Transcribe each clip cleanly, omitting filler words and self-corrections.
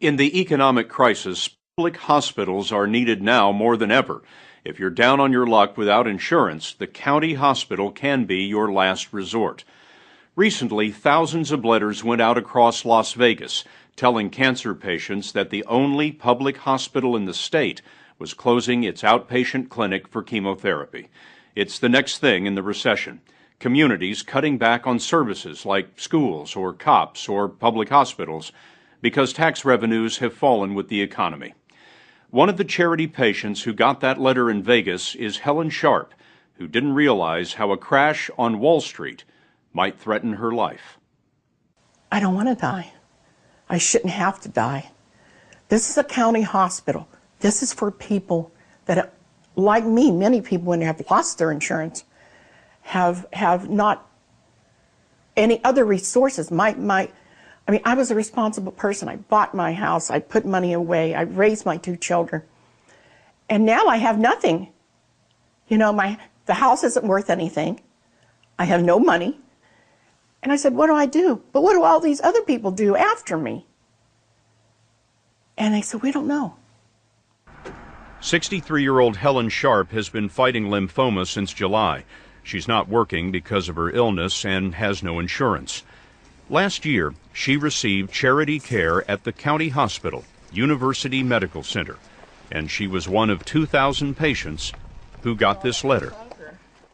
In the economic crisis, public hospitals are needed now more than ever. If you're down on your luck without insurance, the county hospital can be your last resort. Recently, thousands of letters went out across Las Vegas telling cancer patients that the only public hospital in the state was closing its outpatient clinic for chemotherapy. It's the next thing in the recession. Communities cutting back on services like schools or cops or public hospitals because tax revenues have fallen with the economy. One of the charity patients who got that letter in Vegas is Helen Sharp, who didn't realize how a crash on Wall Street might threaten her life. I don't want to die. I shouldn't have to die. This is a county hospital. This is for people that, like me, many people when they have lost their insurance, have not any other resources. I was a responsible person. I bought my house. I put money away. I raised my 2 children. And now I have nothing. You know, the house isn't worth anything. I have no money. And I said, what do I do? But what do all these other people do after me? And they said, we don't know. 63-year-old Helen Sharp has been fighting lymphoma since July. She's not working because of her illness and has no insurance. Last year, she received charity care at the county hospital, University Medical Center, and she was one of 2,000 patients who got this letter.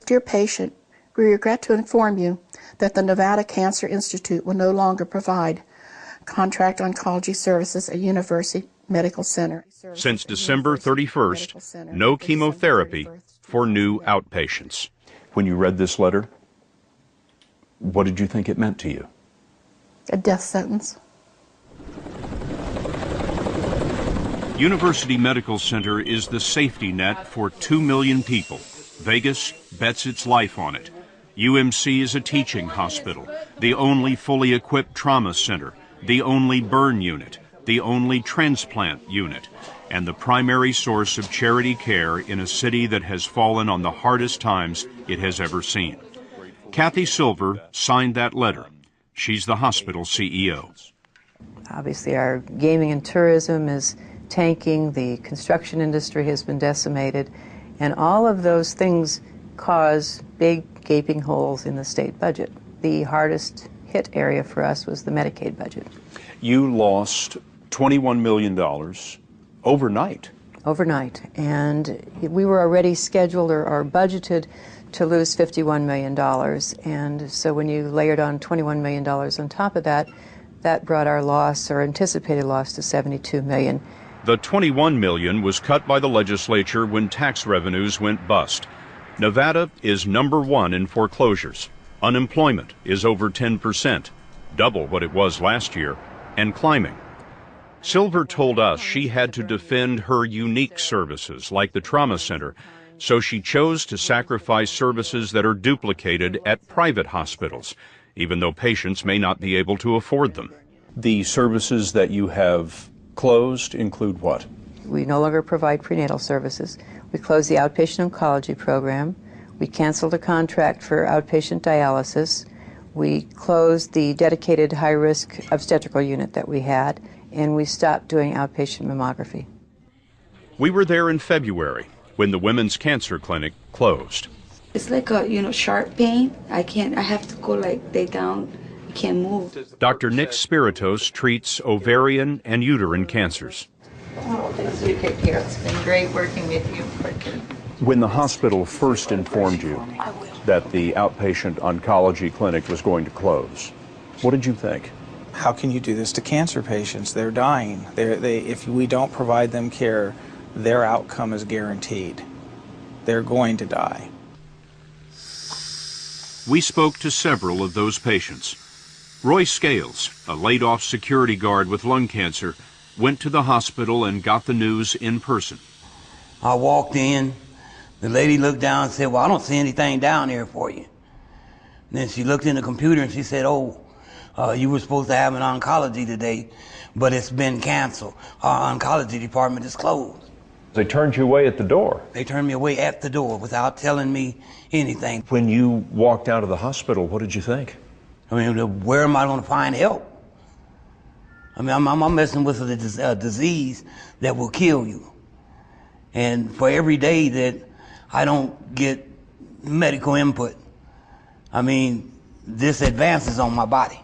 Dear patient, we regret to inform you that the Nevada Cancer Institute will no longer provide contract oncology services at University Medical Center. Since December 31st, no chemotherapy for new outpatients. When you read this letter, what did you think it meant to you? A death sentence. University Medical Center is the safety net for 2 million people. Vegas bets its life on it. UMC is a teaching hospital, the only fully equipped trauma center, the only burn unit, the only transplant unit, and the primary source of charity care in a city that has fallen on the hardest times it has ever seen. Kathy Silver signed that letter. She's the hospital CEO. Obviously, our gaming and tourism is tanking, the construction industry has been decimated, and all of those things cause big gaping holes in the state budget. The hardest hit area for us was the Medicaid budget. You lost $21 million overnight. Overnight, and we were already scheduled or budgeted to lose $51 million, and so when you layered on $21 million on top of that, that brought our loss, or anticipated loss, to $72 million. The $21 million was cut by the legislature when tax revenues went bust. Nevada is number 1 in foreclosures. Unemployment is over 10%, double what it was last year, and climbing. Silver told us she had to defend her unique services, like the trauma center, so she chose to sacrifice services that are duplicated at private hospitals, even though patients may not be able to afford them. The services that you have closed include what? We no longer provide prenatal services. We closed the outpatient oncology program. We canceled a contract for outpatient dialysis. We closed the dedicated high-risk obstetrical unit that we had, and we stopped doing outpatient mammography. We were there in February when the Women's Cancer Clinic closed. It's like a, sharp pain. I have to go like lay down. I can't move. Dr. Nick Spiritos treats ovarian and uterine cancers. Oh, thanks for your care. It's been great working with you. When the hospital first informed you that the outpatient oncology clinic was going to close, what did you think? How can you do this to cancer patients? They're dying. If we don't provide them care, their outcome is guaranteed. They're going to die. We spoke to several of those patients. Roy Scales, a laid-off security guard with lung cancer, went to the hospital and got the news in person. I walked in. The lady looked down and said, well, I don't see anything down here for you. And then she looked in the computer and she said, you were supposed to have an oncology today, but it's been canceled. Our oncology department is closed. They turned you away at the door. They turned me away at the door without telling me anything. When you walked out of the hospital, what did you think? I mean, where am I going to find help? I mean, I'm messing with a disease that will kill you. And for every day that I don't get medical input, I mean, this advances on my body.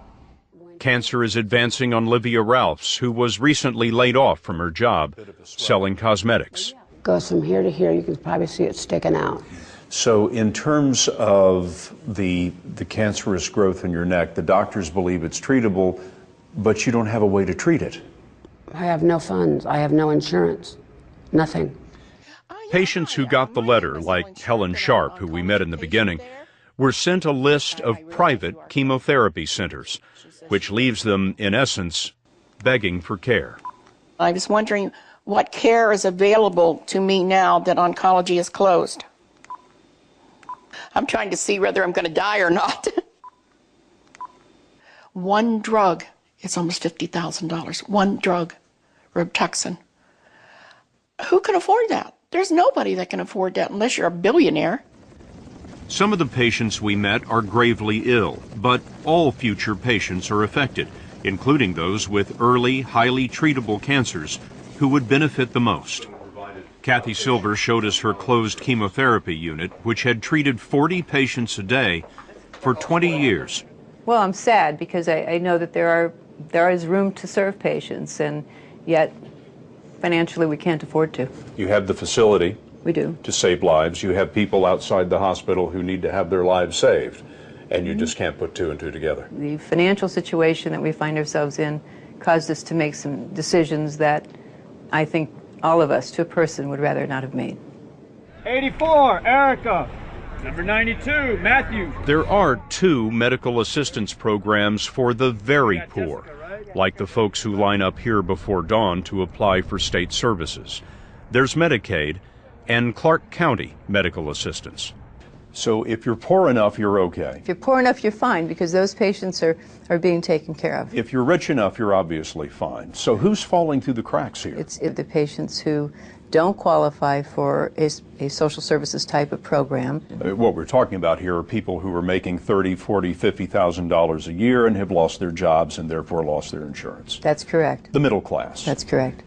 Cancer is advancing on Livia Ralphs, who was recently laid off from her job selling cosmetics. Goes from here to here. You can probably see it sticking out. So in terms of the cancerous growth in your neck, the doctors believe it's treatable, but you don't have a way to treat it. I have no funds. I have no insurance. Nothing. Patients who got the letter, like Helen Sharp, who we met in the beginning, were sent a list of private chemotherapy centers, which leaves them, in essence, begging for care. I was wondering what care is available to me now that oncology is closed. I'm trying to see whether I'm going to die or not. One drug is almost $50,000. One drug, Rotuxan. Who can afford that? There's nobody that can afford that unless you're a billionaire. Some of the patients we met are gravely ill, but all future patients are affected, including those with early, highly treatable cancers who would benefit the most. Kathy Silver showed us her closed chemotherapy unit, which had treated 40 patients a day for 20 years. Well, I'm sad because I know that there is room to serve patients, and yet financially we can't afford to. You have the facility. We do. To save lives. You have people outside the hospital who need to have their lives saved, and you just can't put two and two together. The financial situation that we find ourselves in caused us to make some decisions that I think all of us, to a person, would rather not have made. 84, Erica. Number 92, Matthew. There are 2 medical assistance programs for the very poor, like the folks who line up here before dawn to apply for state services. There's Medicaid and Clark County medical assistance. So if you're poor enough, you're okay. If you're poor enough, you're fine, because those patients are being taken care of. If you're rich enough, you're obviously fine. So who's falling through the cracks here? It's the patients who don't qualify for a social services type of program. What we're talking about here are people who are making $30,000, $40,000, $50,000 a year and have lost their jobs and therefore lost their insurance. That's correct. The middle class. That's correct.